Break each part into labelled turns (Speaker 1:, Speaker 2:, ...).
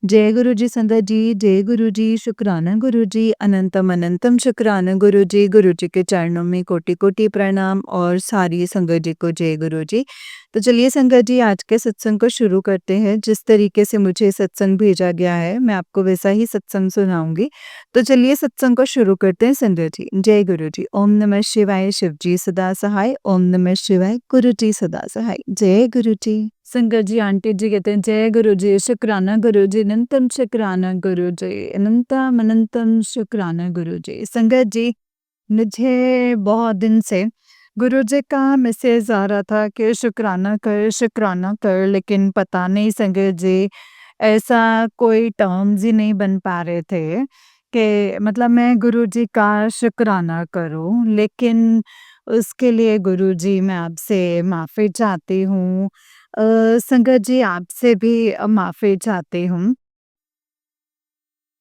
Speaker 1: जय गुरु जी संगत जी, जय गुरु जी, शुक्राना गुरु जी, अनंतम अनंतम शुक्राना गुरु जी के चरणों में कोटि-कोटि प्रणाम और सारी संगत जी को जय गुरु जी। तो चलिए संगत जी आज के सत्संग को शुरू करते हैं। जिस तरीके से मुझे सत्संग भेजा गया है, मैं आपको वैसा ही सत्संग सुनाऊँगी। तो चलिए सत्संग को शुरू करते हैं संगत जी। जय गुरु जी। ओम नमः शिवाय, शिव जी सदा सहाय, ओम नमः शिवाय, गुरु जी सदा सहाय। जय गुरु जी। संगत जी आंटी जी कहते हैं जय गुरु जी, शुक्राना गुरु जी, अनंतम शुक्राना गुरु जी, अनंतम अनंतम शुक्राना गुरु जी। संगत जी मुझे बहुत दिन से गुरु जी का मैसेज आ रहा था कि शुक्राना कर, लेकिन पता नहीं संगत जी ऐसा कोई टर्म्स ही नहीं बन पा रहे थे कि मतलब मैं गुरु जी का शुक्राना करूं, लेकिन उसके लिए गुरु जी मैं आपसे माफ़ी चाहती हूँ। संगत जी आपसे भी माफ़ी चाहती हूँ।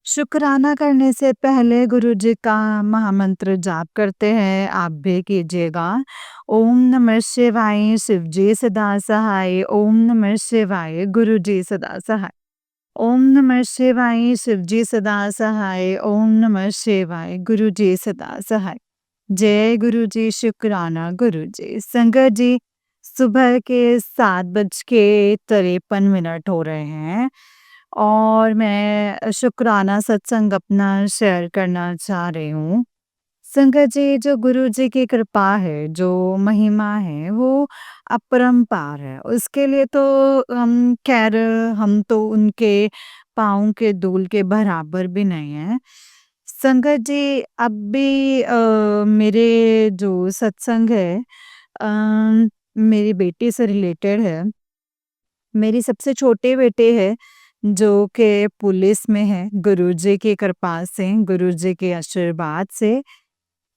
Speaker 1: शुक्राना करने से पहले गुरु जी का महामंत्र जाप करते हैं, आप भी कीजिएगा। ओम नमः शिवाय, शिव जी सदा सहाय, ओम नमः शिवाय, गुरु जी सदा सहाय। ओम नमः शिवाय, शिव जी सदा सहाय, ओम नमः शिवाय, गुरु जी सदा सहाय। जय गुरु जी, शुक्राना गुरु जी। संगत जी सुबह के 7:53 हो रहे हैं और मैं शुक्राना सत्संग अपना शेयर करना चाह रही हूँ। संगत जी जो गुरु जी की कृपा है, जो महिमा है वो अपरंपार है। उसके लिए तो खैर हम तो उनके पाँव के धूल के बराबर भी नहीं हैं। संगत जी अब भी मेरे जो सत्संग है मेरी बेटी से रिलेटेड है। मेरी सबसे छोटे बेटे हैं जो कि पुलिस में है, गुरुजी की कृपा से, गुरुजी के आशीर्वाद से।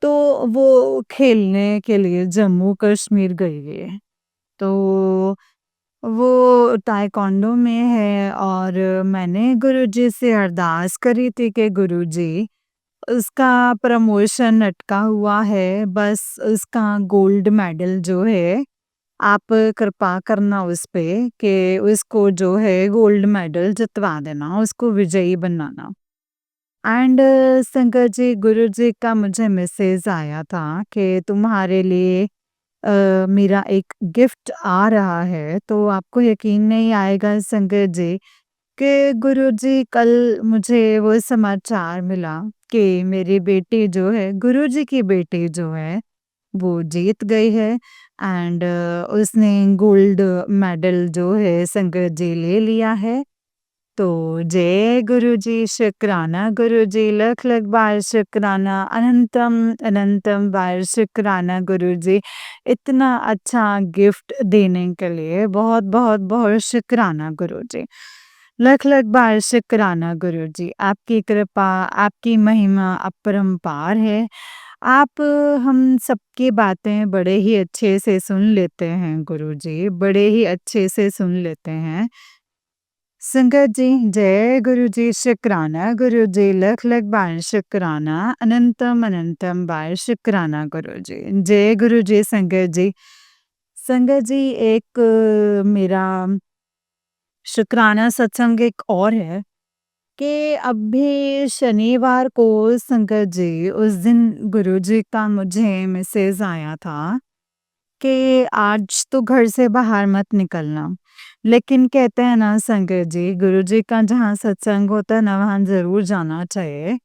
Speaker 1: तो वो खेलने के लिए जम्मू कश्मीर गई है। तो वो ताइक्वांडो में है और मैंने गुरुजी से अरदास करी थी कि गुरुजी उसका प्रमोशन अटका हुआ है, बस उसका गोल्ड मेडल जो है आप कृपा करना उस पे कि उसको जो है गोल्ड मेडल जितवा देना, उसको विजयी बनाना। एंड शंकर जी, गुरु जी का मुझे मैसेज आया था कि तुम्हारे लिए मेरा एक गिफ्ट आ रहा है। तो आपको यकीन नहीं आएगा शंकर जी कि गुरु जी कल मुझे वो समाचार मिला कि मेरी बेटी जो है, गुरु जी की बेटी जो है वो जीत गई है एंड उसने गोल्ड मेडल जो है शंकर जी ले लिया है। तो जय गुरु जी, शुक्राना गुरु जी, लख लख बार शुक्राना, अनंतम अनंतम बार शुक्राना गुरु जी। इतना अच्छा गिफ्ट देने के लिए बहुत बहुत बहुत शुक्राना गुरु जी। लख लख बार शुक्राना गुरु जी। आपकी कृपा, आपकी महिमा अपरंपार है। आप हम सबकी बातें बड़े ही अच्छे से सुन लेते हैं गुरु जी, बड़े ही अच्छे से सुन लेते हैं। संगत जी, जय गुरु जी, शुक्राना गुरु जी, लख लख बार शुक्राना, अनंतम अनंतम बार शुक्राना गुरु जी। जय गुरु जी संगत जी। संगत जी एक मेरा शुक्राना सत्संग एक और है कि अभी शनिवार को संगत जी उस दिन गुरुजी का मुझे मैसेज आया था कि आज तो घर से बाहर मत निकलना। लेकिन कहते हैं ना संगत जी, गुरुजी का जहाँ सत्संग होता है ना वहाँ ज़रूर जाना चाहिए।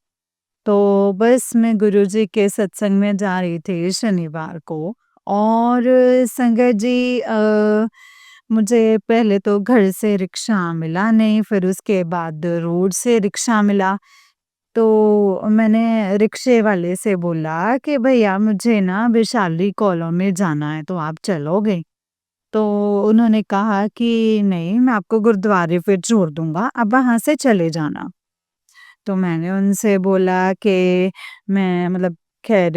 Speaker 1: तो बस मैं गुरुजी के सत्संग में जा रही थी शनिवार को और संगत जी मुझे पहले तो घर से रिक्शा मिला नहीं, फिर उसके बाद रोड से रिक्शा मिला। तो मैंने रिक्शे वाले से बोला कि भैया मुझे ना वैशाली कॉलोनी जाना है, तो आप चलोगे? तो उन्होंने कहा कि नहीं, मैं आपको गुरुद्वारे पे छोड़ दूँगा, आप वहाँ से चले जाना। तो मैंने उनसे बोला कि मैं मतलब ख़ैर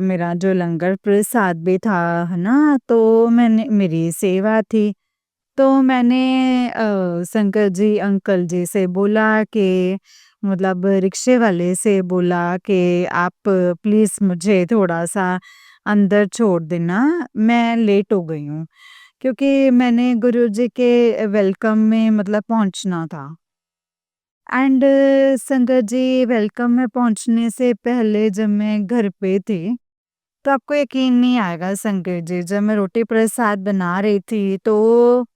Speaker 1: मेरा जो लंगर प्रसाद भी था, है ना? तो मैंने मेरी सेवा थी। तो मैंने शंकर जी अंकल जी से बोला कि मतलब रिक्शे वाले से बोला कि आप प्लीज़ मुझे थोड़ा-सा अंदर छोड़ देना, मैं लेट हो गई हूँ। क्योंकि मैंने गुरुजी के वेलकम में मतलब पहुँचना था। एंड संगत जी वेलकम में पहुँचने से पहले जब मैं घर पे थी, तो आपको यकीन नहीं आएगा संगत जी, जब मैं रोटी प्रसाद बना रही थी तो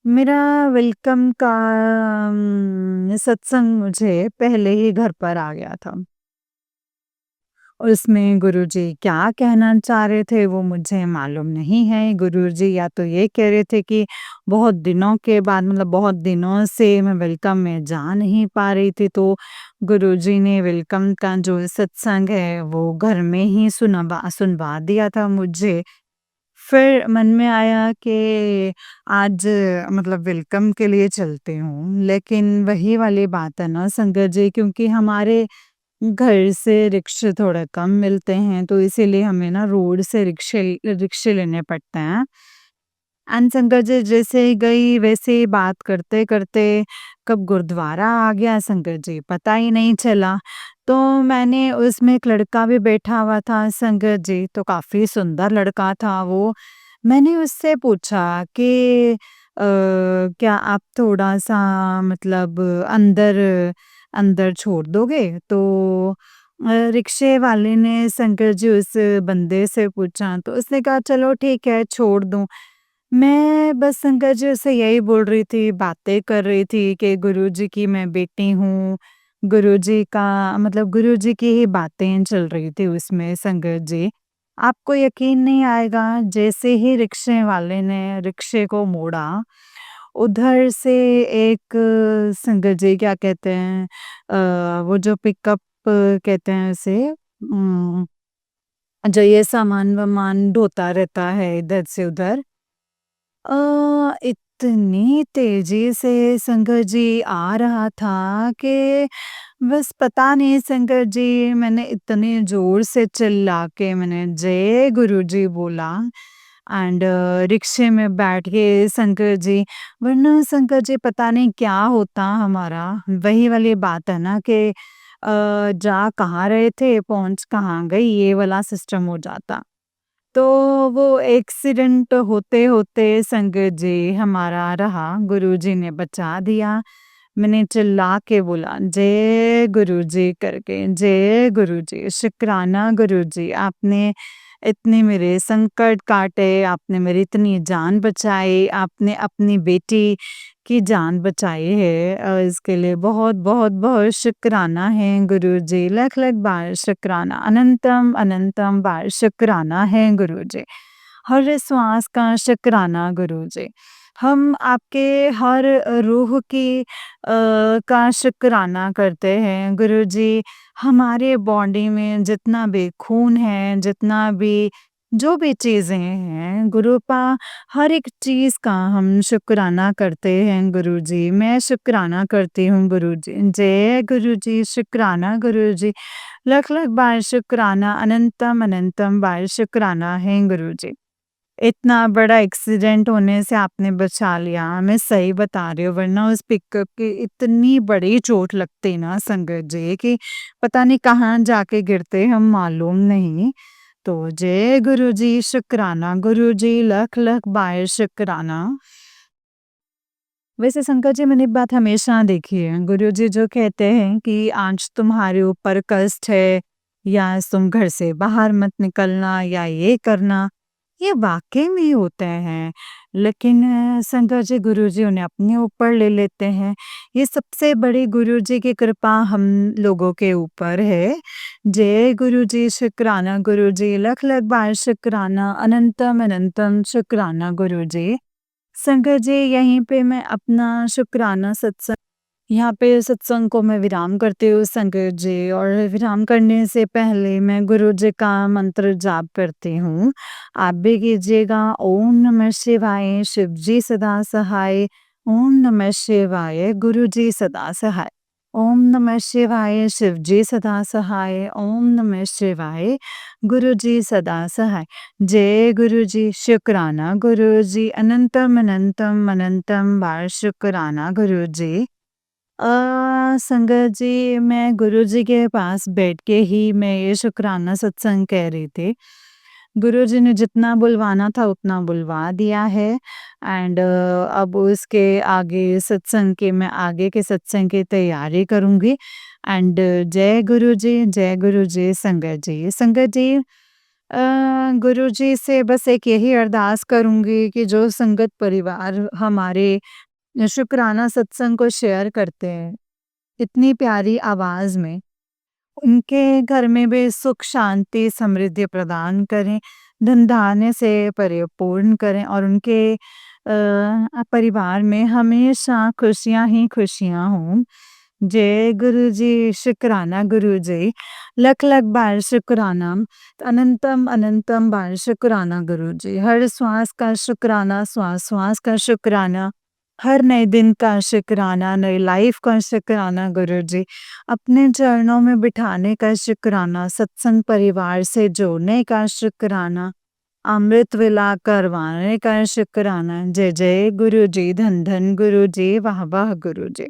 Speaker 1: मेरा वेलकम का सत्संग मुझे पहले ही घर पर आ गया था। और उसमें गुरुजी क्या कहना चाह रहे थे वो मुझे मालूम नहीं है। गुरुजी या तो ये कह रहे थे कि बहुत दिनों के बाद मतलब बहुत दिनों से मैं वेलकम में जा नहीं पा रही थी, तो गुरुजी ने वेलकम का जो सत्संग है वो घर में ही सुनवा दिया था मुझे। फिर मन में आया कि आज मतलब वेलकम के लिए चलती हूँ, लेकिन वही वाली बात है ना संगत जी, क्योंकि हमारे घर से रिक्शे थोड़े कम मिलते हैं, तो इसीलिए हमें ना रोड से रिक्शे रिक्शे लेने पड़ते हैं। एंड संगत जी जैसे ही गई वैसे ही बात करते-करते कब गुरुद्वारा आ गया संगत जी पता ही नहीं चला। तो मैंने उसमें एक लड़का भी बैठा हुआ था संगत जी, तो काफ़ी सुंदर लड़का था वो। मैंने उससे पूछा कि क्या आप थोड़ा-सा मतलब अंदर अंदर छोड़ दोगे? तो रिक्शे वाले ने शंकर जी उस बंदे से पूछा, तो उसने कहा चलो ठीक है छोड़ दूँ। मैं बस शंकर जी से यही बोल रही थी, बातें कर रही थी कि गुरुजी की मैं बेटी हूँ। गुरुजी का मतलब गुरुजी की ही बातें चल रही थी उसमें संगत जी। आपको यकीन नहीं आएगा, जैसे ही रिक्शे वाले ने रिक्शे को मोड़ा, उधर से एक संगत जी क्या कहते हैं वो जो पिकअप कहते हैं उसे जो ये सामान-वामान ढोता रहता है इधर से उधर। इतनी तेज़ी से संगत जी आ रहा था कि बस पता नहीं संगत जी मैंने इतने ज़ोर से चिल्ला के मैंने जय गुरुजी बोला एंड रिक्शे में बैठ के संगत जी, वरना संगत जी पता नहीं क्या होता हमारा। वही वाली बात है ना कि जा कहाँ रहे थे, पहुँच कहाँ गई, ये वाला सिस्टम हो जाता। तो वो एक्सीडेंट होते-होते संगत जी हमारा रहा, गुरुजी ने बचा दिया। मैंने चिल्ला के बोला, "जय गुरुजी" करके, "जय गुरुजी, शुक्राना गुरुजी, आपने इतने मेरे संकट काटे, आपने मेरी इतनी जान बचाई, आपने अपनी बेटी की जान बचाई है। इसके लिए बहुत-बहुत बहुत शुक्राना है गुरुजी, लख-लख बार शुक्राना, अनंतम अनंतम बार शुक्राना है गुरुजी। हर श्वास का शुक्राना गुरुजी। हम आपके हर रूह की का शुक्राना करते हैं गुरुजी। हमारे बॉडी में जितना भी खून है, जितना भी जो भी चीज़ें हैं गुरुपा, हर एक चीज़ का हम शुक्राना करते हैं गुरुजी। मैं शुक्राना करती हूँ गुरुजी। जय गुरुजी, शुक्राना गुरुजी। लख-लख बार शुक्राना, अनंतम अनंतम बार शुक्राना है गुरुजी। इतना बड़ा एक्सीडेंट होने से आपने बचा लिया, मैं सही बता रही हूँ, वरना उस पिकअप की इतनी बड़ी चोट लगती ना संगत जी कि पता नहीं कहाँ जाके गिरते हम मालूम नहीं। तो जय गुरुजी, शुक्राना गुरुजी, लख-लख बार शुक्राना। वैसे शंकर जी मैंने एक बात हमेशा देखी है, गुरुजी जो कहते हैं कि आज तुम्हारे ऊपर कष्ट है या तुम घर से बाहर मत निकलना या ये करना, ये वाकई में होते हैं। लेकिन शंकर जी गुरुजी उन्हें अपने ऊपर ले लेते हैं। ये सबसे बड़ी गुरुजी की कृपा हम लोगों के ऊपर है। जय गुरुजी, शुक्राना गुरुजी, लख लख बार शुक्राना, अनंतम अनंतम शुक्राना गुरुजी। शंकर जी यहीं पे मैं अपना शुक्राना सत्संग यहाँ पे सत्संग को मैं विराम करती हूँ शंकर जी, और विराम करने से पहले मैं गुरु जी का मंत्र जाप करती हूँ। आप भी कीजिएगा। ओम नमः शिवाय, शिव जी सदा सहाय। ओम नमः शिवाय, गुरु जी सदा सहाय। ओम नमः शिवाय, शिव जी सदा सहाय। ओम नमः शिवाय, गुरु जी सदा सहाय। जय गुरु जी, शुक्राना गुरु जी, अनंतम अनंतम अनंतम बार शुक्राना गुरु जी। संगत जी मैं गुरु जी के पास बैठ के ही मैं ये शुक्राना सत्संग कह रही थी। गुरुजी ने जितना बुलवाना था उतना बुलवा दिया है एंड अब उसके आगे सत्संग की मैं आगे के सत्संग की तैयारी करूँगी एंड जय गुरु जी, संगत जी। संगत जी गुरुजी से बस एक यही अरदास करूँगी कि जो संगत परिवार हमारे शुक्राना सत्संग को शेयर करते हैं, इतनी प्यारी आवाज़ में, उनके घर में भी सुख, शांति, समृद्धि प्रदान करें, धन-धान्य से परिपूर्ण करें और उनके परिवार में हमेशा खुशियाँ ही खुशियाँ हों। जय गुरु जी, शुक्राना गुरु जी, लख-लख बार शुक्राना, अनंतम अनंतम बार शुक्राना गुरु जी। हर श्वास का शुक्राना, श्वास-श्वास का शुक्राना, हर नए दिन का शुक्राना, नई लाइफ का शुक्राना गुरु जी। अपने चरणों में बिठाने का शुक्राना, सत्संग परिवार से जोड़ने का शुक्राना, अमृत वेला करवाने का शुक्राना। जय जय गुरु जी, धन धन गुरु जी, वाह वाह गुरु जी।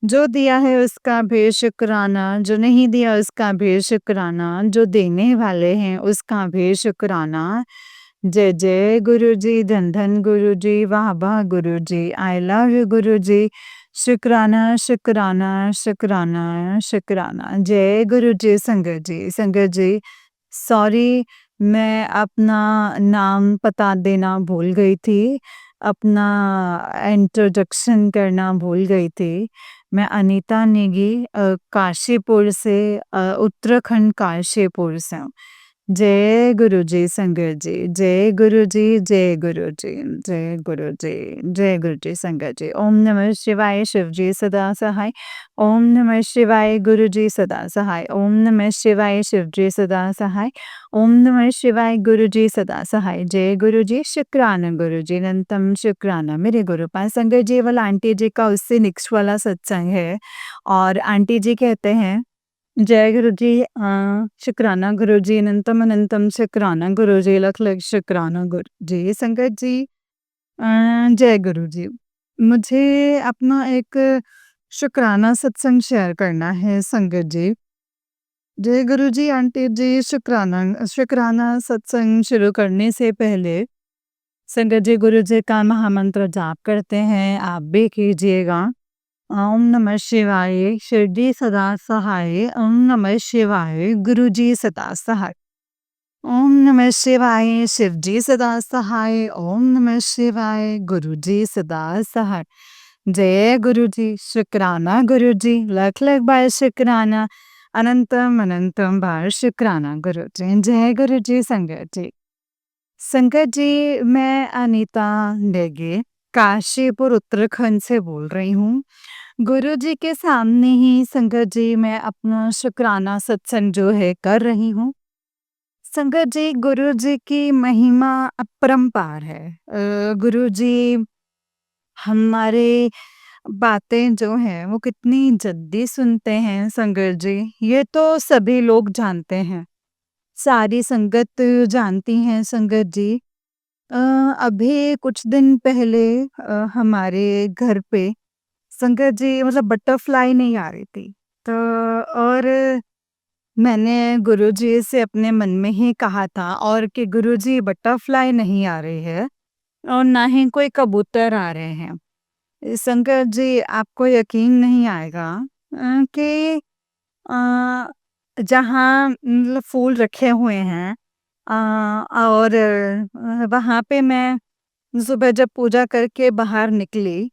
Speaker 1: जो दिया है उसका भी शुक्राना, जो नहीं दिया उसका भी शुक्राना, जो देने वाले हैं उसका भी शुक्राना। जय जय गुरु जी, धन धन गुरु जी, वाह वाह गुरु जी, आई लव यू गुरु जी। शुक्राना शुक्राना शुक्राना शुक्राना। जय गुरु जी, संगत जी। संगत जी सॉरी, मैं अपना नाम पता देना भूल गई थी, अपना इंट्रोडक्शन करना भूल गई थी। मैं अनीता नेगी काशीपुर से उत्तराखंड काशीपुर से हूँ। जय गुरु जी, संगत जी। जय गुरु जी, जय गुरु जी, जय गुरु जी, जय गुरु जी, संगत जी। ओम नमः शिवाय, शिव जी सदा सहाय। ओम नमः शिवाय, गुरु जी सदा सहाय। ओम नमः शिवाय, शिव जी सदा सहाय। ओम नमः शिवाय, गुरु जी सदा सहाय। जय गुरु जी, शुक्राना गुरु जी, अनंतम शुक्राना मेरे गुरु पास। संगत जी वाला आंटी जी का उससे नेक्स्ट वाला सत्संग है और आंटी जी कहते हैं जय गुरु जी, शुक्राना गुरु जी, अनंतम अनंतम शुक्राना गुरु जी, लख लख शुक्राना गुरु जी। संगत जी जय गुरु जी। मुझे अपना एक शुक्राना सत्संग शेयर करना है संगत जी। जय गुरु जी, आंटी जी, शुक्राना शुक्राना सत्संग शुरू करने से पहले संगत जी गुरु जी का महामंत्र जाप करते हैं, आप भी कीजिएगा। ओम नमः शिवाय, शिरडी सदा सहाय। ओम नमः शिवाय, गुरु जी सदा सहाय। ओम नमः शिवाय, शिव जी सदा सहाय। ओम नमः शिवाय, गुरु जी सदा सहाय। जय गुरु जी, शुक्राना गुरु जी, लख लख बार शुक्राना, अनंतम अनंतम बार शुक्राना गुरु जी। जय गुरु जी, संगत जी। संगत जी, मैं अनीता नेगी काशीपुर उत्तराखंड से बोल रही हूँ। गुरु जी के सामने ही संगत जी मैं अपना शुक्राना सत्संग जो है कर रही हूँ। संगत जी, गुरु जी की महिमा अपरंपार है। गुरु जी हमारे बातें जो हैं वो कितनी जल्दी सुनते हैं संगत जी, ये तो सभी लोग जानते हैं। सारी संगत जानती हैं संगत जी। अ, अभी कुछ दिन पहले हमारे घर पे संगत जी मतलब बटरफ्लाई नहीं आ रही थी। तो और मैंने गुरुजी से अपने मन में ही कहा था और कि गुरुजी बटरफ्लाई नहीं आ रही है और ना ही कोई कबूतर आ रहे हैं। शंकर जी आपको यकीन नहीं आएगा कि अ, जहाँ मतलब फूल रखे हुए हैं और वहाँ पे मैं सुबह जब पूजा करके बाहर निकली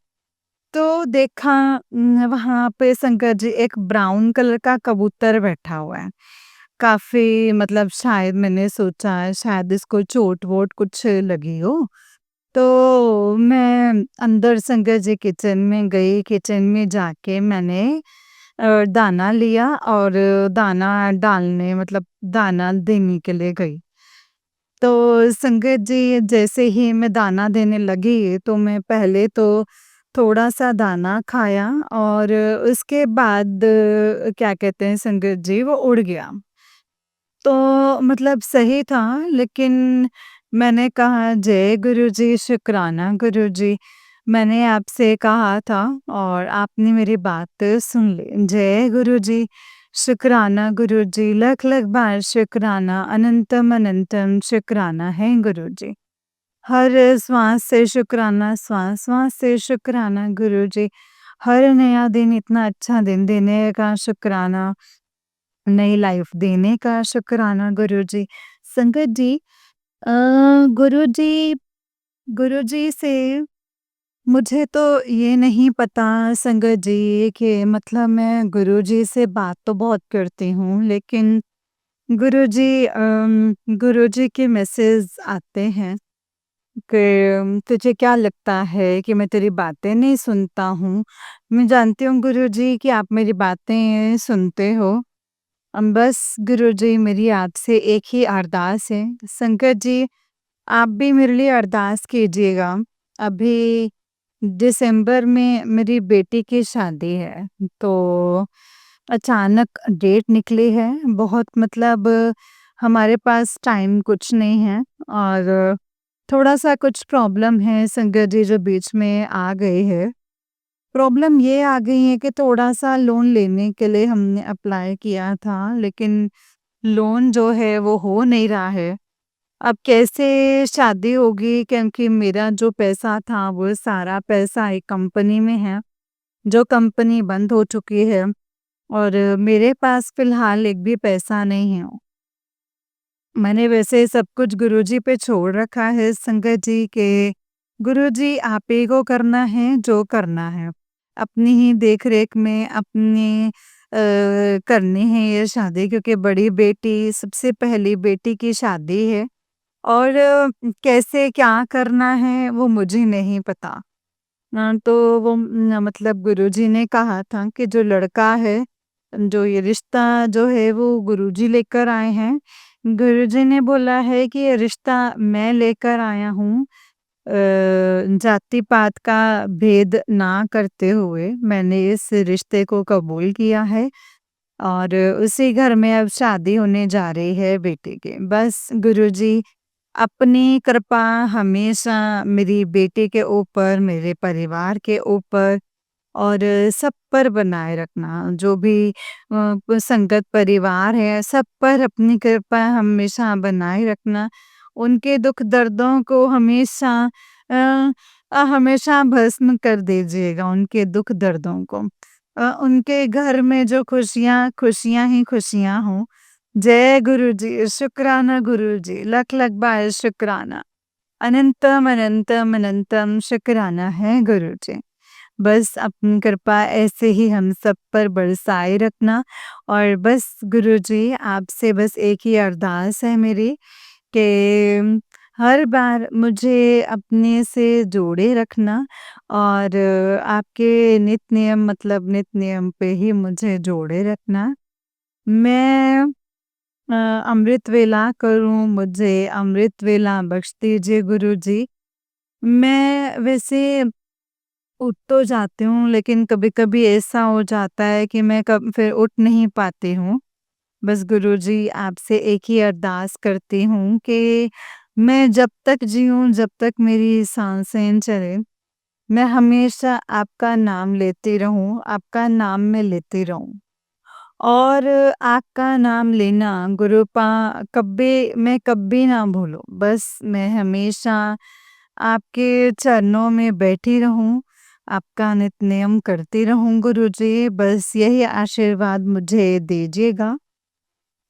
Speaker 1: तो देखा वहाँ पे शंकर जी एक ब्राउन कलर का कबूतर बैठा हुआ है। काफ़ी मतलब शायद मैंने सोचा शायद इसको चोट-वोट कुछ लगी हो। तो मैं अंदर शंकर जी किचन में गई, किचन में जाके मैंने दाना लिया और दाना डालने मतलब दाना देने के लिए गई। तो संगत जी जैसे ही मैं दाना देने लगी तो मैं पहले तो थोड़ा-सा दाना खाया और उसके बाद क्या कहते हैं संगत जी वो उड़ गया। तो मतलब सही था लेकिन मैंने कहा जय गुरु जी, शुक्राना गुरु जी। मैंने आपसे कहा था और आपने मेरी बात सुन ली। जय गुरु जी, शुक्राना गुरुजी, लख लख बार शुक्राना, अनंतम अनंतम शुक्राना है गुरुजी। हर श्वास से शुक्राना, श्वास श्वास से शुक्राना गुरुजी। हर नया दिन इतना अच्छा दिन देने का शुक्राना, नई लाइफ देने का शुक्राना गुरुजी। संगत जी, अ, गुरुजी गुरुजी से मुझे तो ये नहीं पता संगत जी कि मतलब मैं गुरुजी से बात तो बहुत करती हूँ, लेकिन गुरुजी के मैसेज आते हैं कि तुझे क्या लगता है कि मैं तेरी बातें नहीं सुनता हूँ? मैं जानती हूँ गुरुजी कि आप मेरी बातें सुनते हो। बस गुरुजी, मेरी आपसे एक ही अरदास है। संकट जी, आप भी मेरे लिए अरदास कीजिएगा। अभी दिसंबर में मेरी बेटी की शादी है, तो अचानक डेट निकली है। बहुत मतलब हमारे पास टाइम कुछ नहीं है, और थोड़ा-सा कुछ प्रॉब्लम है संगत जी जो बीच में आ गई है। प्रॉब्लम ये आ गई है कि थोड़ा-सा लोन लेने के लिए हमने अप्लाई किया था, लेकिन लोन जो है वो हो नहीं रहा है। अब कैसे शादी होगी, क्योंकि मेरा जो पैसा था वो सारा पैसा एक कंपनी में है, जो कंपनी बंद हो चुकी है, और मेरे पास फ़िलहाल एक भी पैसा नहीं है। मैंने वैसे सब कुछ गुरुजी पे छोड़ रखा है संगत जी के गुरुजी आप ही को करना है जो करना है। अपनी ही देख-रेख में अपनी करनी है ये शादी, क्योंकि बड़ी बेटी सबसे पहली बेटी की शादी है, और कैसे क्या करना है वो मुझे नहीं पता। तो वो मतलब गुरुजी ने कहा था कि जो लड़का है, जो ये रिश्ता जो है वो गुरुजी लेकर आए हैं। गुरुजी ने बोला है कि ये रिश्ता मैं लेकर आया हूँ। जाति-पात का भेद ना करते हुए मैंने इस रिश्ते को कबूल किया है, और उसी घर में अब शादी होने जा रही है बेटी की। बस गुरुजी, अपनी कृपा हमेशा मेरी बेटी के ऊपर, मेरे परिवार के ऊपर और सब पर बनाए रखना। जो भी संगत परिवार है, सब पर अपनी कृपा हमेशा बनाए रखना। उनके दुख दर्दों को हमेशा भस्म कर दीजिएगा, उनके दुख दर्दों को। उनके घर में जो खुशियाँ, खुशियाँ ही खुशियाँ हों। जय गुरुजी, शुक्राना गुरुजी, लख लख बार शुक्राना। अनंतम अनंतम अनंतम शुक्राना है गुरुजी। बस अपनी कृपा ऐसे ही हम सब पर बरसाए रखना, और बस गुरुजी, आपसे बस एक ही अरदास है मेरी कि हर बार मुझे अपने से जोड़े रखना, और आपके नित नियम, मतलब नित नियम पे ही मुझे जोड़े रखना। मैं अ, अमृत वेला करूँ, मुझे अमृत वेला बख्श दीजिए गुरुजी। मैं वैसे उठ तो जाती हूँ, लेकिन कभी-कभी ऐसा हो जाता है कि मैं कब फिर उठ नहीं पाती हूँ। बस गुरुजी, आपसे एक ही अरदास करती हूँ कि मैं जब तक जीऊँ, जब तक मेरी साँसें चलें, मैं हमेशा आपका नाम लेती रहूँ, आपका नाम मैं लेती रहूँ। और आपका नाम लेना गुरुपा मैं कभी ना भूलूँ। बस मैं हमेशा आपके चरणों में बैठी रहूँ, आपका नित नियम करती रहूँ गुरुजी, बस यही आशीर्वाद मुझे दीजिएगा,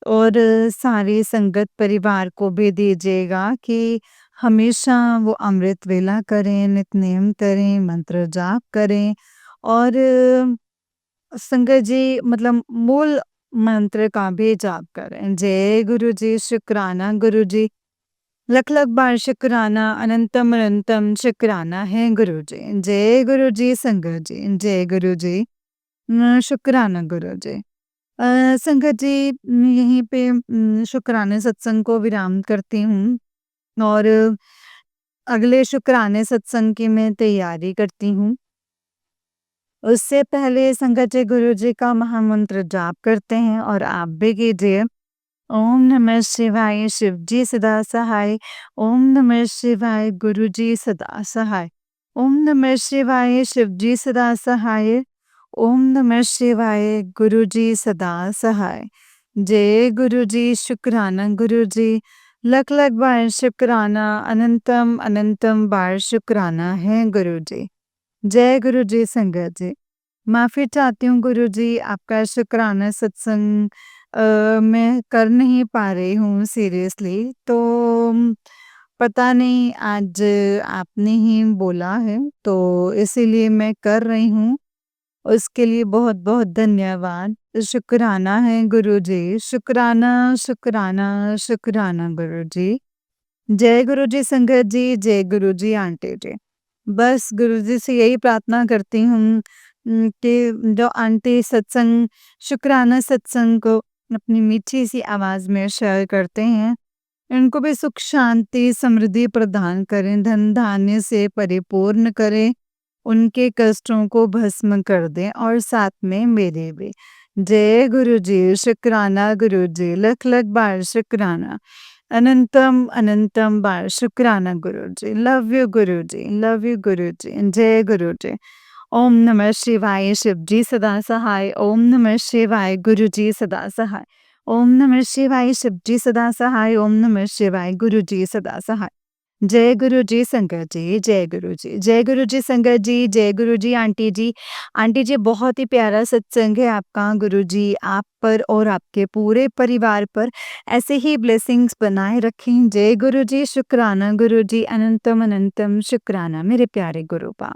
Speaker 1: और सारे संगत परिवार को भी दीजिएगा कि हमेशा वो अमृत वेला करें, नित नियम करें, मंत्र जाप करें, और संगत जी मतलब मूल मंत्र का भी जाप करें। जय गुरु जी, शुक्राना गुरु जी, लख लख बार शुक्राना, अनंतम अनंतम शुक्राना है गुरु जी। जय गुरु जी संगत जी, जय गुरु जी। शुक्राना गुरु जी। संगत जी, यहीं पे शुक्राने सत्संग को विराम करती हूँ, और अगले शुक्राने सत्संग की मैं तैयारी करती हूँ। उससे पहले संगत जी गुरुजी का महामंत्र जाप करते हैं, और आप भी कीजिए। ओम नमः शिवाय, शिव जी सदा सहाय। ओम नमः शिवाय, गुरु जी सदा सहाय। ओम नमः शिवाय, शिव जी सदा सहाय। ओम नमः शिवाय गुरुजी सदा सहाय। जय गुरुजी शुक्राना गुरुजी। लख लख बार शुक्राना अनंतम अनंतम बार शुक्राना है गुरुजी। जय गुरुजी संगत जी। माफ़ी चाहती हूँ गुरुजी आपका शुक्राना सत्संग मैं कर नहीं पा रही हूँ सीरियसली तो पता नहीं आज आपने ही बोला है तो इसीलिए मैं कर रही हूँ। उसके लिए बहुत-बहुत धन्यवाद। शुक्राना है गुरुजी, शुक्राना, शुक्राना, शुक्राना गुरुजी। जय गुरुजी संगत जी, जय गुरुजी आंटी जी। बस गुरुजी से यही प्रार्थना करती हूँ कि जो आंटी सत्संग शुक्राना सत्संग को अपनी मीठी सी आवाज़ में शेयर करते हैं, इनको भी सुख शांति समृद्धि प्रदान करें, धन धान्य से परिपूर्ण करें, उनके कष्टों को भस्म कर दें और साथ में मेरे भी। जय गुरुजी, शुक्राना गुरुजी, लख लख बार शुक्राना। अनंतम अनंतम बार शुक्राना गुरुजी। लव यू गुरुजी। जय गुरुजी। ओम नमः शिवाय शिवजी सदा सहाय। ओम नमः शिवाय गुरुजी सदा सहाय। ओम नमः शिवाय शिवजी सदा सहाय। ओम नमः शिवाय गुरुजी सदा सहाय। जय गुरुजी संगत जी, जय गुरुजी। जय गुरुजी संगत जी, जय गुरुजी आंटी जी। आंटी जी बहुत ही प्यारा सत्संग है आपका गुरुजी आप पर और आपके पूरे परिवार पर ऐसे ही ब्लेसिंग्स बनाए रखें। जय गुरुजी, शुक्राना गुरुजी, अनंतम अनंतम शुक्राना मेरे प्यारे गुरुपा।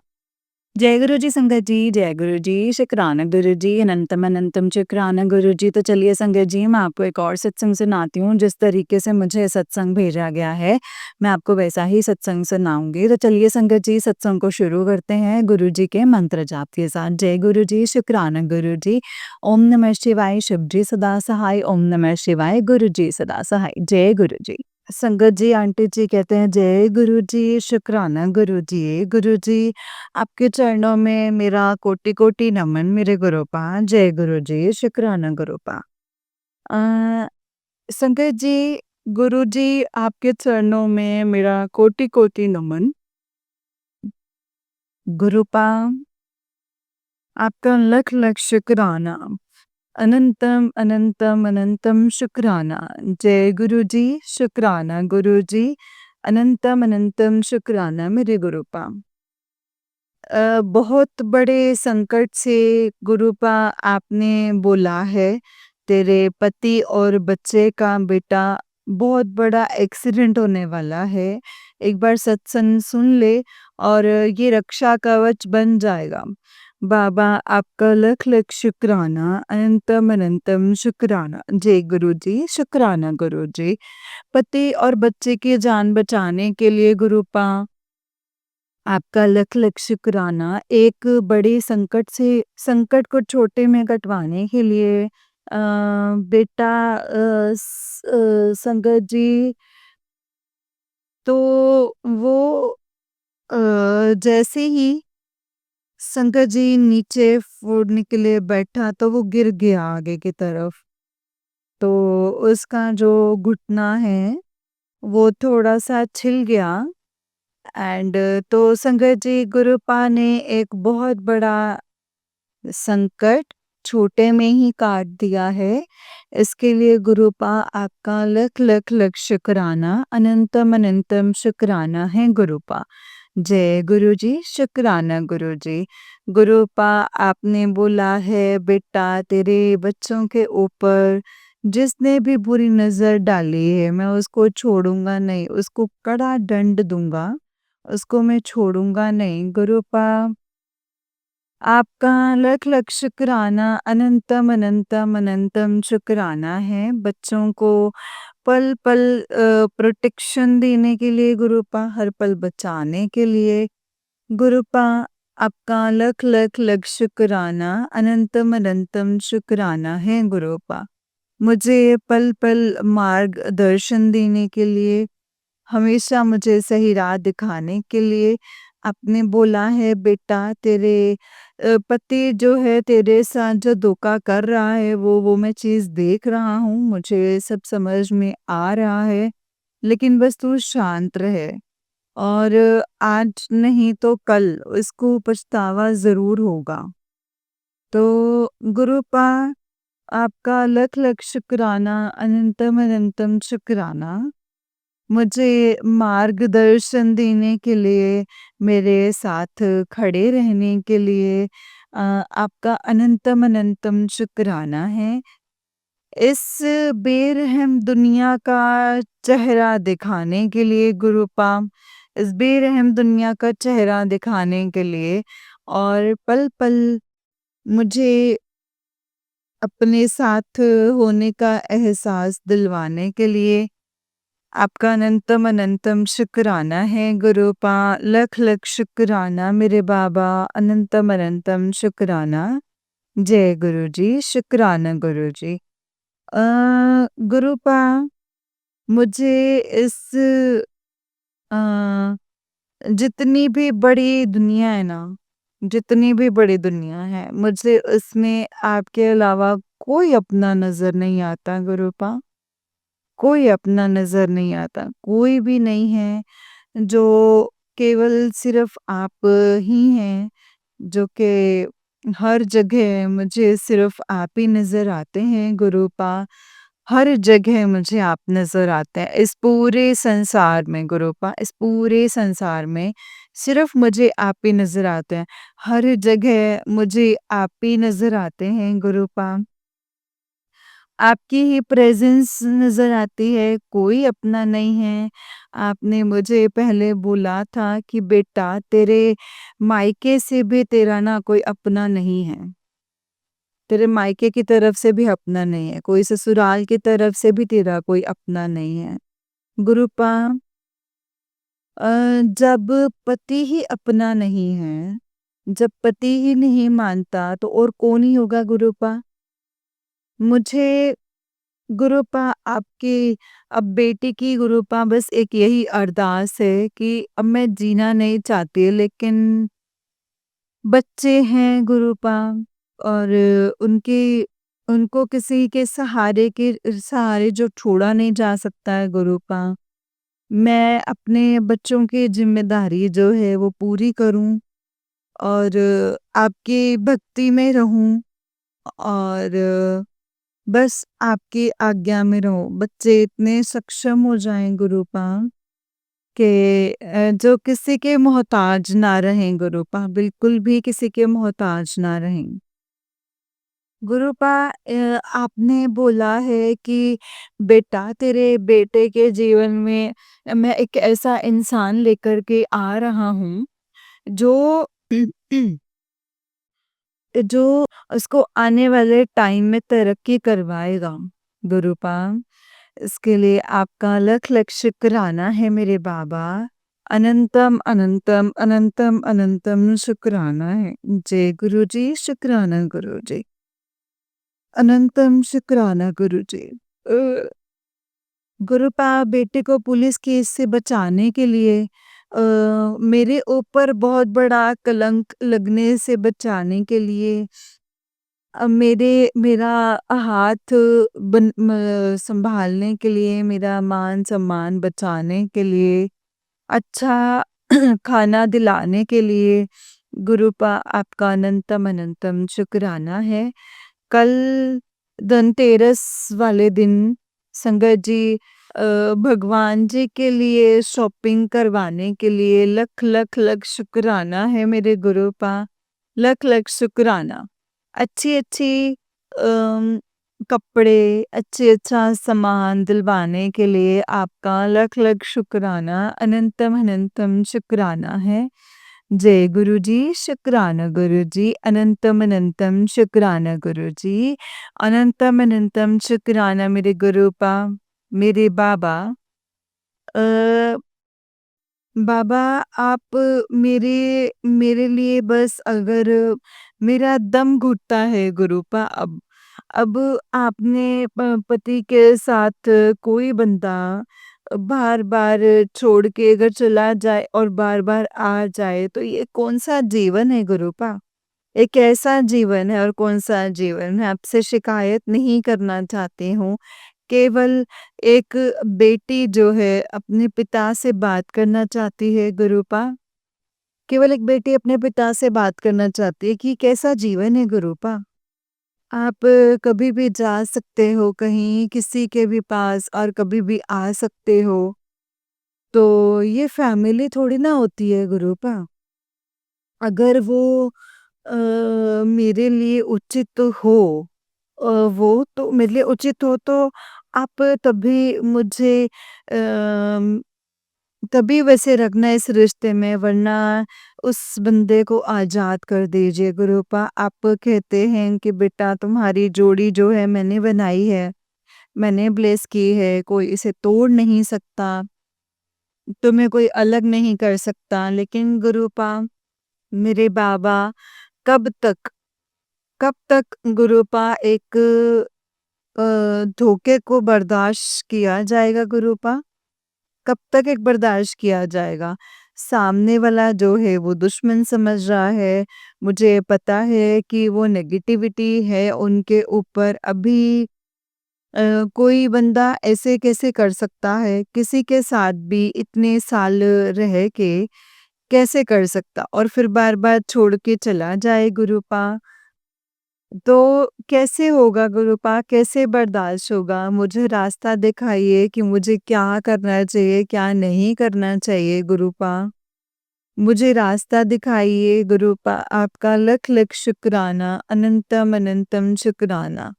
Speaker 1: जय गुरुजी संगत जी, जय गुरुजी, शुक्राना गुरुजी, अनंतम अनंतम शुक्राना गुरुजी। तो चलिए संगत जी, मैं आपको एक और सत्संग सुनाती हूँ, जिस तरीके से मुझे सत्संग भेजा गया है, मैं आपको वैसा ही सत्संग सुनाऊँगी। तो चलिए संगत जी, सत्संग को शुरू करते हैं गुरुजी के मंत्र जाप के साथ। जय गुरुजी, शुक्राना गुरुजी, ओम नमः शिवाय, शिवजी सदा सहाय, ओम नमः शिवाय, गुरुजी सदा सहाय। जय गुरुजी। संगत जी आंटी जी कहते हैं जय गुरुजी, शुक्राना गुरुजी। गुरुजी आपके चरणों में मेरा कोटि-कोटि नमन मेरे गुरुपा। जय गुरुजी, शुक्राना गुरुपा। अ, संगत जी, गुरुजी आपके चरणों में मेरा कोटि-कोटि नमन। गुरुपा आपका लख-लख शुक्राना। अनंतम अनंतम अनंतम शुक्राना। जय गुरुजी, शुक्राना गुरुजी। अनंतम अनंतम शुक्राना मेरे गुरुपा। बहुत बड़े संकट से गुरुपा आपने बोला है, तेरे पति और बच्चे का बेटा बहुत बड़ा एक्सीडेंट होने वाला है। एक बार सत्संग सुन ले और ये रक्षा कवच बन जाएगा। बाबा आपका लख लख शुक्राना, अनंतम अनंतम शुक्राना। जय गुरुजी, शुक्राना गुरुजी। पति और बच्चे की जान बचाने के लिए गुरुपा आपका लख लख शुक्राना। एक बड़े संकट को छोटे में कटवाने के लिए बेटा संगत जी तो वो जैसे ही संगत जी नीचे फोड़ने के लिए बैठा तो वो गिर गया आगे की तरफ। तो उसका जो घुटना है वो थोड़ा सा छिल गया एंड तो संगत जी गुरुपा ने एक बहुत बड़ा संकट छोटे में ही काट दिया है। इसके लिए गुरुपा आपका लख लख लख शुक्राना, अनंतम अनंतम शुक्राना है गुरुपा। जय गुरुजी, शुक्राना गुरुजी। गुरुपा आपने बोला है बेटा तेरे बच्चों के ऊपर जिसने भी बुरी नज़र डाली है मैं उसको छोड़ूंगा नहीं, उसको कड़ा दंड दूंगा, उसको मैं छोड़ूंगा नहीं। गुरुपा आपका लख लख शुक्राना, अनंतम अनंतम अनंतम शुक्राना है बच्चों को पल पल प्रोटेक्शन देने के लिए गुरुपा, हर पल बचाने के लिए गुरुपा आपका लख लख लख शुक्राना, अनंतम अनंतम शुक्राना है गुरुपा। मुझे पल पल मार्गदर्शन देने के लिए, हमेशा मुझे सही राह दिखाने के लिए आपने बोला है बेटा तेरे पति जो है तेरे साथ जो धोखा कर रहा है वो मैं चीज़ देख रहा हूँ, मुझे सब समझ में आ रहा है, लेकिन बस तू शांत रहे और आज नहीं तो कल उसको पछतावा ज़रूर होगा। तो गुरुपा आपका लख लख शुक्राना, अनंतम अनंतम शुक्राना। मुझे मार्गदर्शन देने के लिए, मेरे साथ खड़े रहने के लिए आपका अनंतम अनंतम शुक्राना है। इस बेरहम दुनिया का चेहरा दिखाने के लिए गुरुपा, इस बेरहम दुनिया का चेहरा दिखाने के लिए और पल-पल मुझे अपने साथ होने का एहसास दिलवाने के लिए आपका अनंतम अनंतम शुक्राना है गुरुपा। लख लख शुक्राना मेरे बाबा, अनंतम अनंतम शुक्राना। जय गुरु जी, शुक्राना गुरु जी। गुरुपा, मुझे इस अ, जितनी भी बड़ी दुनिया है ना, जितनी भी बड़ी दुनिया है, मुझे उसमें आपके अलावा कोई अपना नज़र नहीं आता गुरुपा। कोई अपना नज़र नहीं आता, कोई भी नहीं है जो केवल सिर्फ़ आप ही हैं, जो कि हर जगह मुझे सिर्फ़ आप ही नज़र आते हैं गुरुपा। हर जगह मुझे आप नज़र आते हैं, इस पूरे संसार में गुरुपा, इस पूरे संसार में सिर्फ़ मुझे आप ही नज़र आते हैं। हर जगह मुझे आप ही नज़र आते हैं गुरुपा। आपकी ही प्रेज़ेंस नज़र आती है, कोई अपना नहीं है। आपने मुझे पहले बोला था कि बेटा, तेरे मायके से भी तेरा ना कोई अपना नहीं है। तेरे मायके की तरफ से भी अपना नहीं है, कोई ससुराल की तरफ से भी तेरा कोई अपना नहीं है। गुरुपा, जब पति ही अपना नहीं है, जब पति ही नहीं मानता तो और कौन ही होगा गुरुपा? मुझे गुरुपा आपकी अब बेटी की गुरुपा बस एक यही अरदास है कि अब मैं जीना नहीं चाहती, लेकिन बच्चे हैं गुरुपा और उनके उनको किसी के सहारे जो छोड़ा नहीं जा सकता है गुरुपा। मैं अपने बच्चों की ज़िम्मेदारी जो है वो पूरी करूँ और आपकी भक्ति में रहूँ और बस आपकी आज्ञा में रहो। बच्चे इतने सक्षम हो जाएँ गुरुपा कि जो किसी के मोहताज ना रहें गुरुपा, बिल्कुल भी किसी के मोहताज ना रहें। गुरुपा, आपने बोला है कि बेटा, तेरे बेटे के जीवन में मैं एक ऐसा इंसान लेकर के आ रहा हूँ जो जो उसको आने वाले टाइम में तरक्की करवाएगा गुरुपा। इसके लिए आपका लख लख शुक्राना है मेरे बाबा। अनंतम अनंतम अनंतम अनंतम शुक्राना है। जय गुरु जी, शुक्राना गुरु जी। अनंतम शुक्राना गुरु जी। गुरुपा, बेटे को पुलिस केस से बचाने के लिए मेरे ऊपर बहुत बड़ा कलंक लगने से बचाने के लिए मेरा हाथ संभालने के लिए, मेरा मान सम्मान बचाने के लिए, अच्छा खाना दिलाने के लिए गुरुपा आपका अनंतम अनंतम शुक्राना है। कल धनतेरस वाले दिन संगत जी भगवान जी के लिए शॉपिंग करवाने के लिए लख लख लख शुक्राना है मेरे गुरुपा। लख लख शुक्राना। अच्छी अच्छी कपड़े, अच्छे अच्छा सामान दिलवाने के लिए आपका लख लख शुक्राना, अनंतम अनंतम शुक्राना है। जय गुरु जी, शुक्राना गुरु जी, अनंतम अनंतम शुक्राना गुरु जी, अनंतम अनंतम शुक्राना मेरे गुरुपा, मेरे बाबा। अ, बाबा, आप मेरे मेरे लिए बस अगर मेरा दम घुटता है गुरुपा, अब आपने पति के साथ कोई बंदा बार-बार छोड़ के अगर चला जाए और बार-बार आ जाए तो ये कौन-सा जीवन है गुरुपा? ये कैसा जीवन है और कौन-सा जीवन? मैं आपसे शिकायत नहीं करना चाहती हूँ। केवल एक बेटी जो है अपने पिता से बात करना चाहती है गुरुपा। केवल एक बेटी अपने पिता से बात करना चाहती है कि कैसा जीवन है गुरूपा। आप कभी भी जा सकते हो कहीं किसी के भी पास और कभी भी आ सकते हो। तो ये फैमिली थोड़ी ना होती है गुरूपा। अगर वो अ, मेरे लिए उचित हो वो तो मेरे लिए उचित हो तो आप तभी मुझे तभी वैसे रखना इस रिश्ते में, वरना उस बंदे को आज़ाद कर दीजिए गुरूपा। आप कहते हैं कि बेटा तुम्हारी जोड़ी जो है मैंने बनाई है, मैंने ब्लेस की है, कोई इसे तोड़ नहीं सकता, तुम्हें कोई अलग नहीं कर सकता। लेकिन गुरूपा मेरे बाबा कब तक कब तक गुरूपा एक धोखे को बर्दाश्त किया जाएगा गुरूपा? कब तक एक बर्दाश्त किया जाएगा? सामने वाला जो है वो दुश्मन समझ रहा है, मुझे पता है कि वो नेगेटिविटी है उनके ऊपर। अभी कोई बंदा ऐसे कैसे कर सकता है? किसी के साथ भी इतने साल रह के कैसे कर सकता? और फिर बार-बार छोड़ के चला जाए गुरूपा। तो कैसे होगा गुरूपा? कैसे बर्दाश्त होगा? मुझे रास्ता दिखाइए कि मुझे क्या करना चाहिए, क्या नहीं करना चाहिए गुरूपा? मुझे रास्ता दिखाइए गुरूपा। आपका लख-लख शुक्राना, अनंतम अनंतम शुक्राना।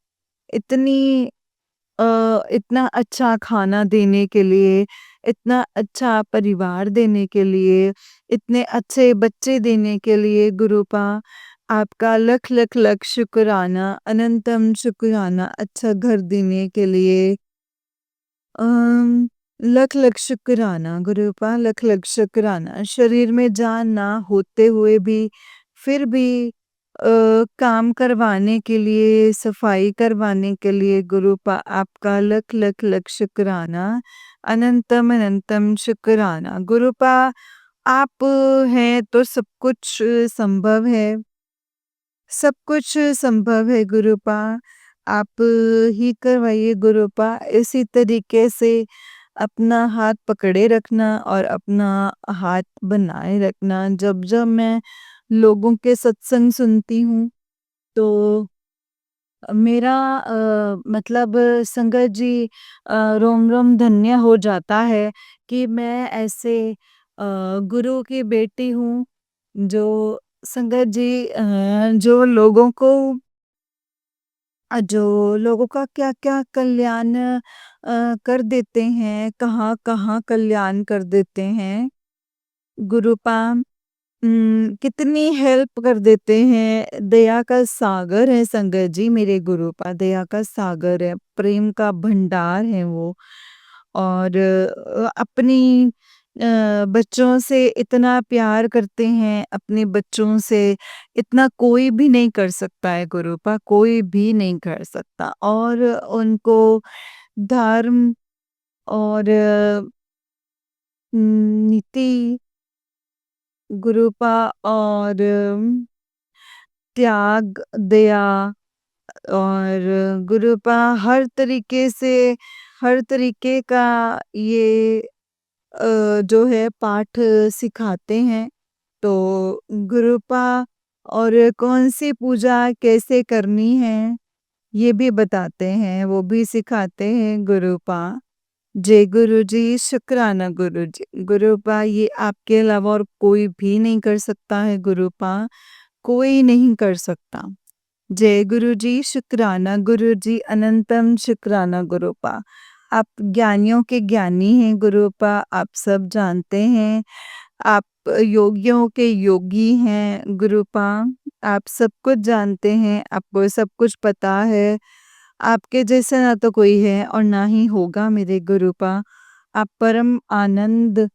Speaker 1: इतनी इतना अच्छा खाना देने के लिए, इतना अच्छा परिवार देने के लिए, इतने अच्छे बच्चे देने के लिए गुरूपा आपका लख लख लख शुक्राना, अनंतम शुक्राना। अच्छा घर देने के लिए अम, लख लख शुक्राना गुरूपा, लख लख शुक्राना। शरीर में जान ना होते हुए भी फिर भी काम करवाने के लिए, सफाई करवाने के लिए गुरूपा आपका लख लख लख शुक्राना, अनंतम अनंतम शुक्राना। गुरूपा आप हैं तो सब कुछ संभव है। सब कुछ संभव है गुरूपा। आप ही करवाइए गुरूपा। इसी तरीके से अपना हाथ पकड़े रखना और अपना हाथ बनाए रखना। जब-जब मैं लोगों के सत्संग सुनती हूँ, तो मेरा मतलब संगत जी रोम-रोम धन्य हो जाता है कि मैं ऐसे गुरु की बेटी हूँ, जो संगत जी जो लोगों का क्या-क्या कल्याण कर देते हैं, कहाँ-कहाँ कल्याण कर देते हैं। गुरुपा कितनी हेल्प कर देते हैं। दया का सागर है संगत जी मेरे गुरुपा, दया का सागर है, प्रेम का भंडार है वो। और अपनी बच्चों से इतना प्यार करते हैं, अपने बच्चों से इतना कोई भी नहीं कर सकता है गुरूपा, कोई भी नहीं कर सकता। और उनको धर्म और नीति गुरूपा और त्याग, दया और गुरूपा हर तरीके का ये जो है पाठ सिखाते हैं। तो गुरूपा और कौन-सी पूजा कैसे करनी है, ये भी बताते हैं, वो भी सिखाते हैं गुरूपा। जय गुरुजी, शुक्राना गुरुजी। गुरूपा ये आपके अलावा और कोई भी नहीं कर सकता है गुरूपा, कोई नहीं कर सकता। जय गुरुजी, शुक्राना गुरुजी, अनंतम शुक्राना गुरूपा। आप ज्ञानियों के ज्ञानी हैं गुरूपा, आप सब जानते हैं। आप योगियों के योगी हैं गुरूपा, आप सब कुछ जानते हैं, आपको सब कुछ पता है। आपके जैसा ना तो कोई है और ना ही होगा मेरे गुरूपा। आप परम आनंद,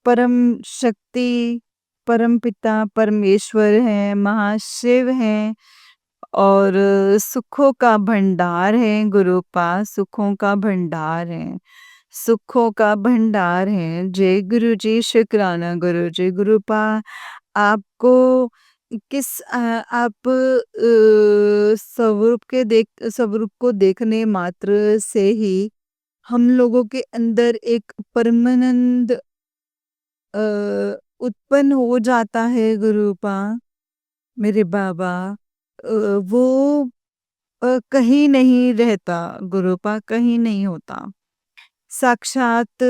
Speaker 1: परम शक्ति, परम पिता परमेश्वर हैं, महाशिव हैं और सुखों का भंडार है गुरूपा, सुखों का भंडार है, सुखों का भंडार है। जय गुरु जी, शुक्राना गुरु जी। गुरूपा आपको आप स्वरूप को देखने मात्र से ही हम लोगों के अंदर एक परमानंद उत्पन्न हो जाता है गुरुपा मेरे बाबा, वो कहीं नहीं रहता गुरुपा, कहीं नहीं होता। साक्षात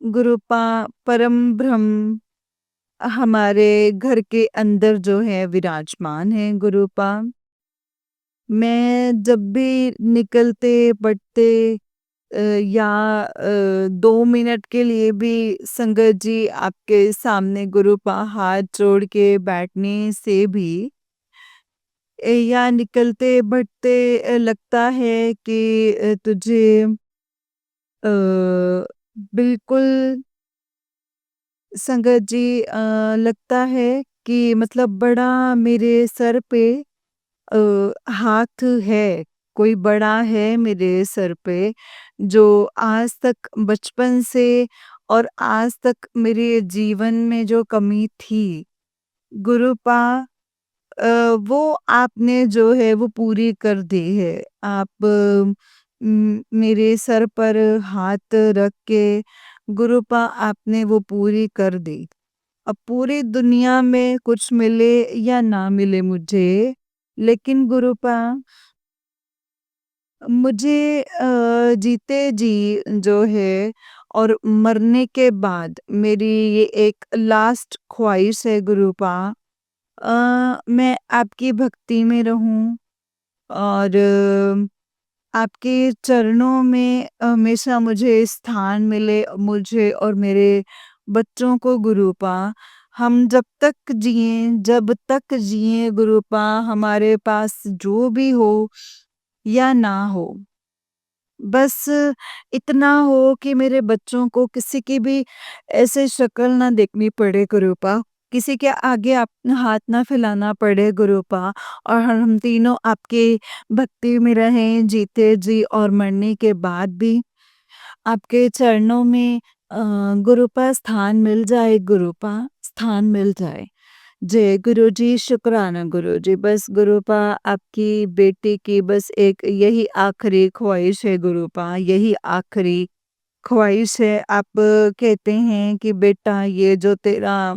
Speaker 1: गुरुपा परम ब्रह्म हमारे घर के अंदर जो है विराजमान है गुरुपा। मैं जब भी निकलते पड़ते या 2 मिनट के लिए भी संगत जी आपके सामने गुरुपा हाथ जोड़ के बैठने से भी या निकलते बढ़ते लगता है कि तुझे अ, बिल्कुल संगत जी लगता है कि मतलब बड़ा मेरे सर पे हाथ है, कोई बड़ा है मेरे सर पे, जो आज तक बचपन से और आज तक मेरे जीवन में जो कमी थी, गुरुपा वो आपने जो है वो पूरी कर दी है। आप मेरे सर पर हाथ रख के गुरुपा आपने वो पूरी कर दी। अब पूरी दुनिया में कुछ मिले या ना मिले मुझे, लेकिन गुरुपा मुझे जीते जी जो है और मरने के बाद मेरी ये एक लास्ट ख्वाहिश है गुरुपा, मैं आपकी भक्ति में रहूं और आपके चरणों में हमेशा मुझे स्थान मिले, मुझे और मेरे बच्चों को गुरुपा। हम जब तक जिए, जब तक जिए गुरुपा, हमारे पास जो भी हो या ना हो, बस इतना हो कि मेरे बच्चों को किसी की भी ऐसे शक्ल ना देखनी पड़े गुरुपा, किसी के आगे अपना हाथ ना फैलाना पड़े गुरुपा, और हम तीनों आपके भक्ति में रहें जीते जी और मरने के बाद भी आपके चरणों में गुरुपा स्थान मिल जाए, गुरुपा स्थान मिल जाए। जय गुरुजी, शुक्राना गुरुजी। बस गुरुपा आपकी बेटी की बस एक यही आखिरी ख्वाहिश है गुरुपा, यही आखिरी ख्वाहिश है। आप कहते हैं कि बेटा ये जो तेरा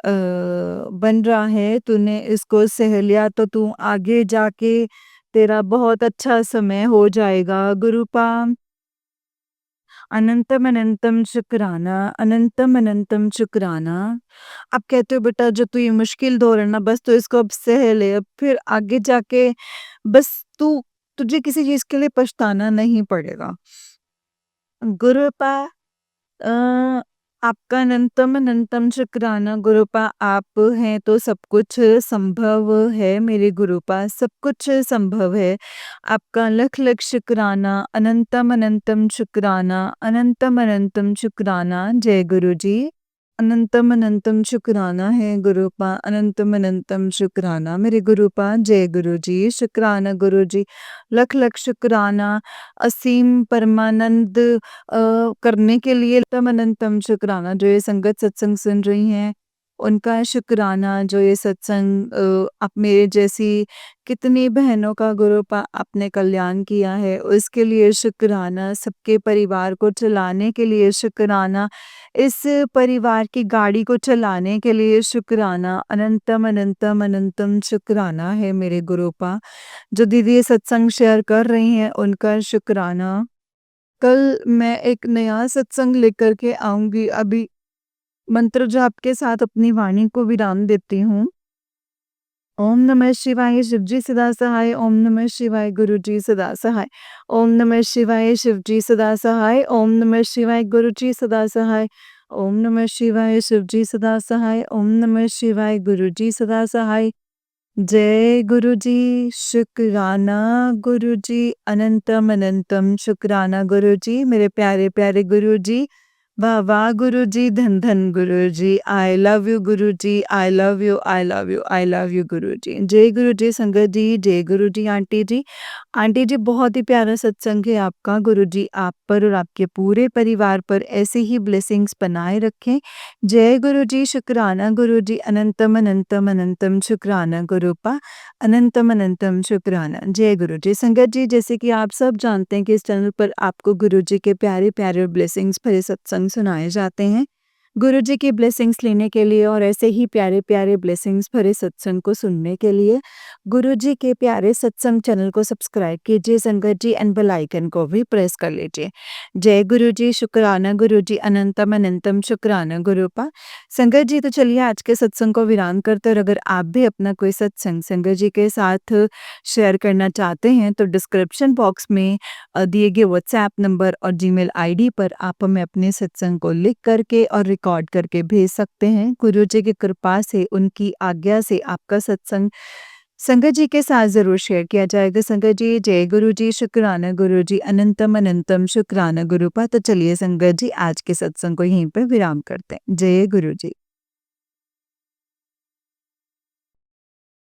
Speaker 1: बन रहा है, तूने इसको सह लिया तो तू आगे जाके तेरा बहुत अच्छा समय हो जाएगा गुरुपा। अनंतम अनंतम शुक्राना, अनंतम अनंतम शुक्राना। आप कहते हो बेटा जो तू ये मुश्किल दौर है ना, बस तू इसको अब सह ले, अब फिर आगे जाके बस तू तुझे किसी चीज के लिए पछताना नहीं पड़ेगा गुरुपा। अ, आपका अनंतम अनंतम शुक्राना गुरुपा। आप हैं तो सब कुछ संभव है मेरे गुरुपा, सब कुछ संभव है। आपका लख लख शुक्राना, अनंतम अनंतम शुक्राना, अनंतम अनंतम शुक्राना। जय गुरु जी। अनंतम अनंतम शुक्राना है गुरुपा, अनंतम अनंतम शुक्राना मेरे गुरुपा। जय गुरु जी, शुक्राना गुरु जी, लख लख शुक्राना। असीम परमानंद करने के लिए तम अनंतम शुक्राना। जो ये संगत सत्संग सुन रही हैं उनका शुक्राना, जो ये सत्संग आप मेरे जैसी कितनी बहनों का गुरुपा आपने कल्याण किया है उसके लिए शुक्राना, सबके परिवार को चलाने के लिए शुक्राना, इस परिवार की गाड़ी को चलाने के लिए शुक्राना। अनंतम अनंतम अनंतम शुक्राना है मेरे गुरुपा। जो दीदी ये सत्संग शेयर कर रही हैं उनका शुक्राना। कल मैं एक नया सत्संग लेकर के आऊंगी। अभी मंत्र जाप के साथ अपनी वाणी को विराम देती हूँ। ओम नमः शिवाय, शिवजी सदा सहाय। ओम नमः शिवाय, गुरुजी सदा सहाय। ओम नमः शिवाय, शिवजी सदा सहाय। ओम नमः शिवाय, गुरुजी सदा सहाय। ओम नमः शिवाय, शिवजी सदा सहाय। ओम नमः शिवाय, गुरुजी सदा सहाय। जय गुरुजी, शुक्राना गुरुजी, अनंतम अनंतम शुक्राना गुरुजी, मेरे प्यारे प्यारे गुरुजी। वाह वाह गुरुजी, धन धन गुरुजी, आई लव यू गुरुजी, I love you, I love you, I love you गुरुजी। जय गुरुजी संगत जी, जय गुरुजी आंटी जी। आंटी जी बहुत ही प्यारा सत्संग है आपका, गुरुजी आप पर और आपके पूरे परिवार पर ऐसे ही ब्लेसिंग्स बनाए रखें। जय गुरुजी, शुक्राना गुरुजी, अनंतम अनंतम अनंतम शुक्राना गुरुपा, अनंतम अनंतम शुक्राना। जय गुरुजी संगत जी, जैसे कि आप सब जानते हैं कि इस चैनल पर आपको गुरुजी के प्यारे प्यारे ब्लेसिंग्स भरे सत्संग सुनाए जाते हैं। गुरु जी की ब्लेसिंग्स लेने के लिए और ऐसे ही प्यारे-प्यारे ब्लेसिंग्स भरे सत्संग को सुनने के लिए गुरु जी के प्यारे सत्संग चैनल को सब्सक्राइब कीजिए संगत जी एंड बेल आइकन को भी प्रेस कर लीजिए। जय गुरु जी, शुक्राना गुरु जी, अनंतम अनंतम शुक्राना गुरुपा। संगत जी तो चलिए आज के सत्संग को विराम करते, और अगर आप भी अपना कोई सत्संग संगत जी के साथ शेयर करना चाहते हैं तो डिस्क्रिप्शन बॉक्स में दिए गए व्हाट्सएप नंबर और जीमेल आईडी पर आप हमें अपने सत्संग को लिख करके और रिकॉर्ड करके भेज सकते हैं। गुरु जी की कृपा से, उनकी आज्ञा से आपका सत्संग संगत जी के साथ ज़रूर शेयर किया जाएगा। संगत जी, जय गुरु जी, शुक्राना गुरु जी, अनंतम अनंतम शुक्राना गुरुपा। तो चलिए संगत जी आज के सत्संग को यहीं पे विराम करते हैं। जय गुरु जी।